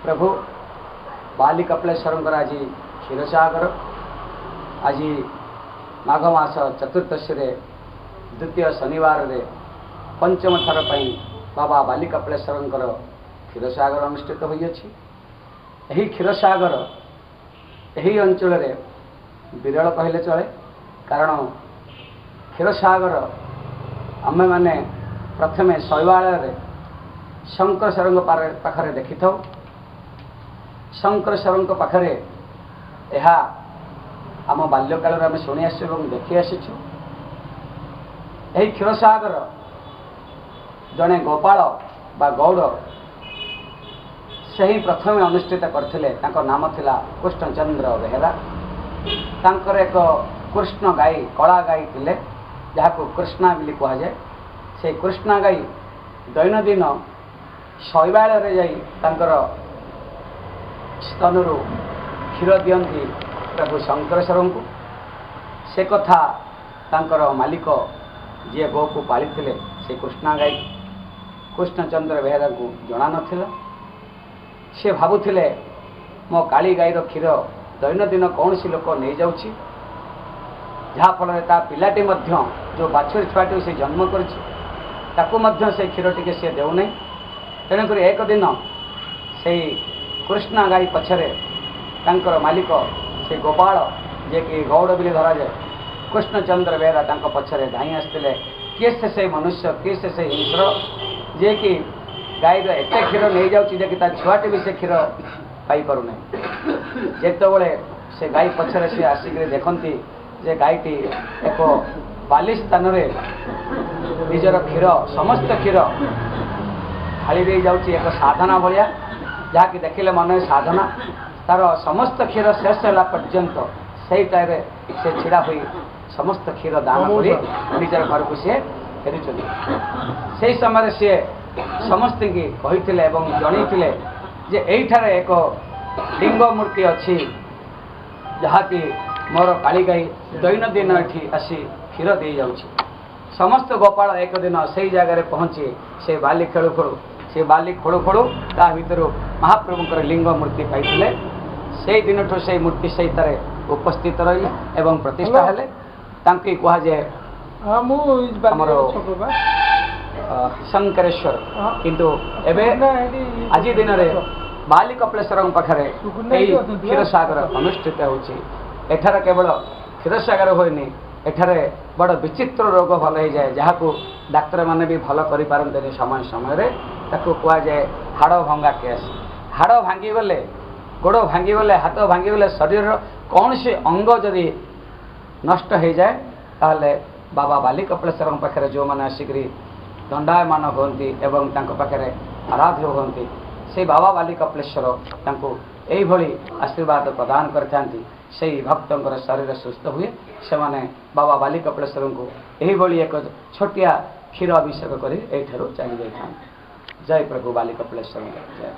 प्रभु बाली कपिलेश्वर आज क्षीरसागर आज माघ मास चतुर्दशी द्वितीय शनिवार रे पंचम थर पर बाबा बाली कपिलेश्वर क्षीरसागर अनुष्ठित होई क्षीरसागर यही अंचल विरल कहले चले कारण क्षीरसागर आमे माने प्रथमे शैवालय शंकर सरंग पाखरे देखि था शंकर सरंग पाखरे यह आम बाल्यकाल आम शुणी आसु देखी आसीचु यही क्षीरसागर जड़े गोपाल बा गौड़ से ही प्रथम अनुष्ठित करथिले नाम थिला कृष्णचंद्र बेहेरा तांकर एक कृष्ण गाई कला गाई थिले जहाको कृष्णा बिली कहा जाए से कृष्णा गाई दैनंदिन शैवालय जाई तांकर स्तनरू क्षीर दियंती प्रभु शंकरेश्वर को से कथा तांकर मालिक जी गो को पाली से कृष्णा गाई कृष्णचंद्र बेहेरा को जना नथिला से भावुले मो काली गाईर क्षीर दैनंदिन कौन सी लोक नहीं जाउछि जहाँफल पिलाटी जो बाछुरी छुआटी से जन्म कर से क्षीर टी सी देना तेणुक एक दिन से कृष्णा गाई पछरे तांकर मालिक से गोपाल जे कि गौड़ बिली धरा जाए कृष्णचंद्र बेहेरा पछरे धाई आसते किए से मनुष्य किए से ईश्वर जे कि गाईर एत क्षीर नहीं जाऊँगी कि छुआटी भी से क्षीर पाईपारूना जिते से गाई पछरे से आसिक देखती जे गाईटी एक बाली स्थान निजर क्षीर समस्त क्षीर ढाली दे जाऊँगी एक साधना भाया जहाँकि देखिले मन साधना तार समस्त क्षीर शेष है पर्यंत से टाइम से छिड़ा हुई समस्त क्षीर दान कर निजर घर को सी फेरी से समय सी समस्त की कही जनईले जे एठार एक लिंग मूर्ति अच्छी जहाँकि मोर काली गाई दैनंदिन ये आसी क्षीर दे जाऊँगी समस्त गोपाल एक दिन से जगार पहुँची से बाली खेलु खेलु से बाली खोलु खोलु ता भर महाप्रभुंर लिंग मूर्ति पाई से दिन ठू से मूर्ति से उपस्थित रही एवं प्रतिष्ठा हेले तांकी कहा जाए आमर शंकरेश्वर किंतु एबे आज दिन में बाली कपिलेश्वर पाखे क्षीरसागर अनुष्ठित होछि एठार केवल क्षीरसागर होइनी एठारे बड़ विचित्र रोग भल हो जाए जहाँ को डाक्तर माने भी भल करि पारंतनि समय समय ताकू कहा जाए हाड़ भंगा केस हाड़ भांगी गले गोड़ भांगी गले हाथ भांगी गले शरीर कौन से अंग जदि नष्ट हो जाए ताहले बाबा बाली कपिलेश्वर पाखे जो मैंने आसिक दंडायमान होती एवं पाखे आराध्य होती से बाबा बाली कपिलेश्वर यही आशीर्वाद प्रदान करथांती से भक्तर शरीर सुस्थ हुए से माने बाबा बाली कपिलेश्वर को यही एक छोटिया क्षीर अभिषेक कर चली जाता। जय प्रभु बाली कपिलेश्वर जय।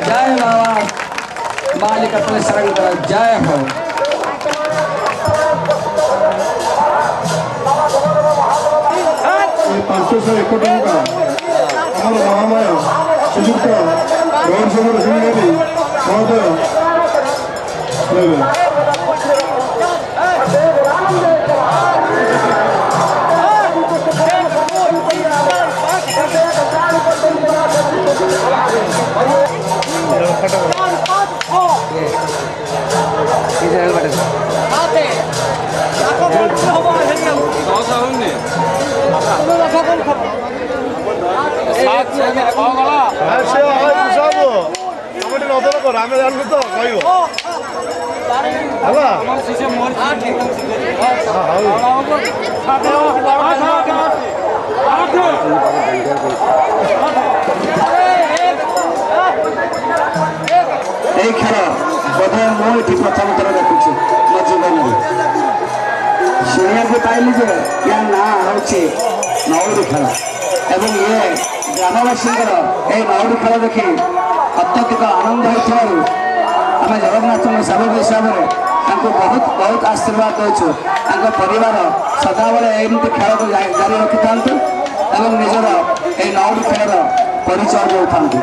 जय बाबा बाली कपिलेश्वर जय हो। ₹501 महामाय श्रीजुक्त गौर सगर सिंह महोदय Israel ଆମେ ଜାଣିଲୁ ତ କହିବ ହେଲା এই ଖେଳ ବୋଧେ ମୁଁ ଏଠି ପ୍ରଥମ ଥର ଦେଖୁଛି ମୋ ଜୀବନରେ ଶୁଣିବାକୁ ପାଇଲି ଯେ ୟା ନାଁ ହେଉଛି ନଉଡ଼ି ଖେଳ ଏବଂ ଇଏ ଗ୍ରାମବାସୀଙ୍କର ଏହି ନଉଡ଼ି ଖେଳ ଦେଖି ଅତ୍ୟଧିକ ଆନନ୍ଦ ହେଉଥିବାରୁ ଆମେ ଜଗନ୍ନାଥଙ୍କ ସେବକ ହିସାବରେ ତାଙ୍କୁ ବହୁତ ବହୁତ ଆଶୀର୍ବାଦ ଦେଉଛୁ। ତାଙ୍କ ପରିବାର ସଦାବେଳେ ଏମିତି ଖେଳକୁ ଜାରି ରଖିଥାନ୍ତୁ ଏବଂ ନିଜର ଏହି ନଉଡ଼ି ଖେଳର ପରିଚୟ ଦେଉଥାନ୍ତୁ।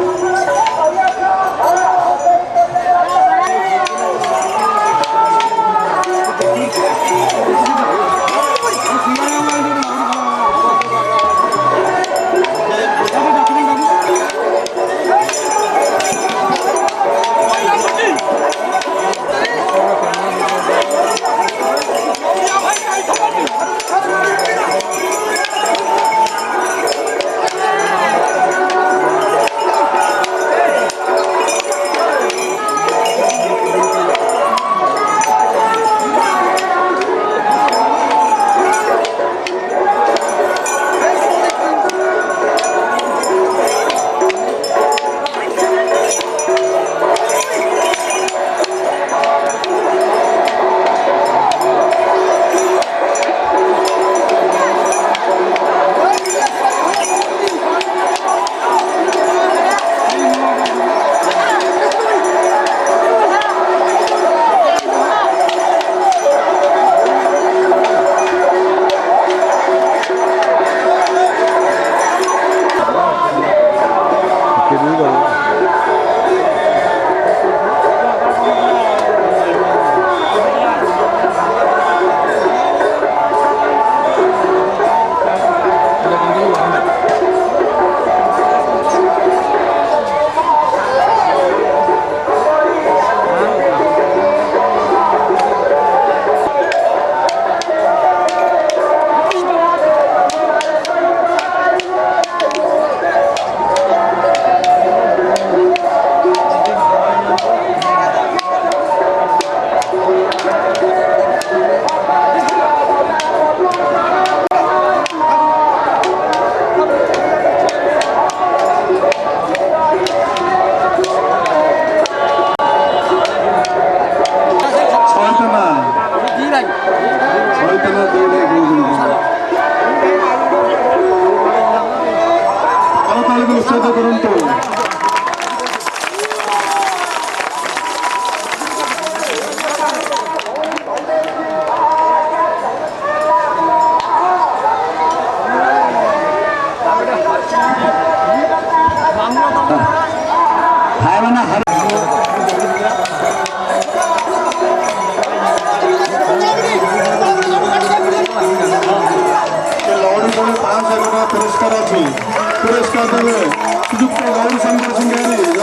पुरस्कार देवे सुजुक्त गौरी शंकर सिंह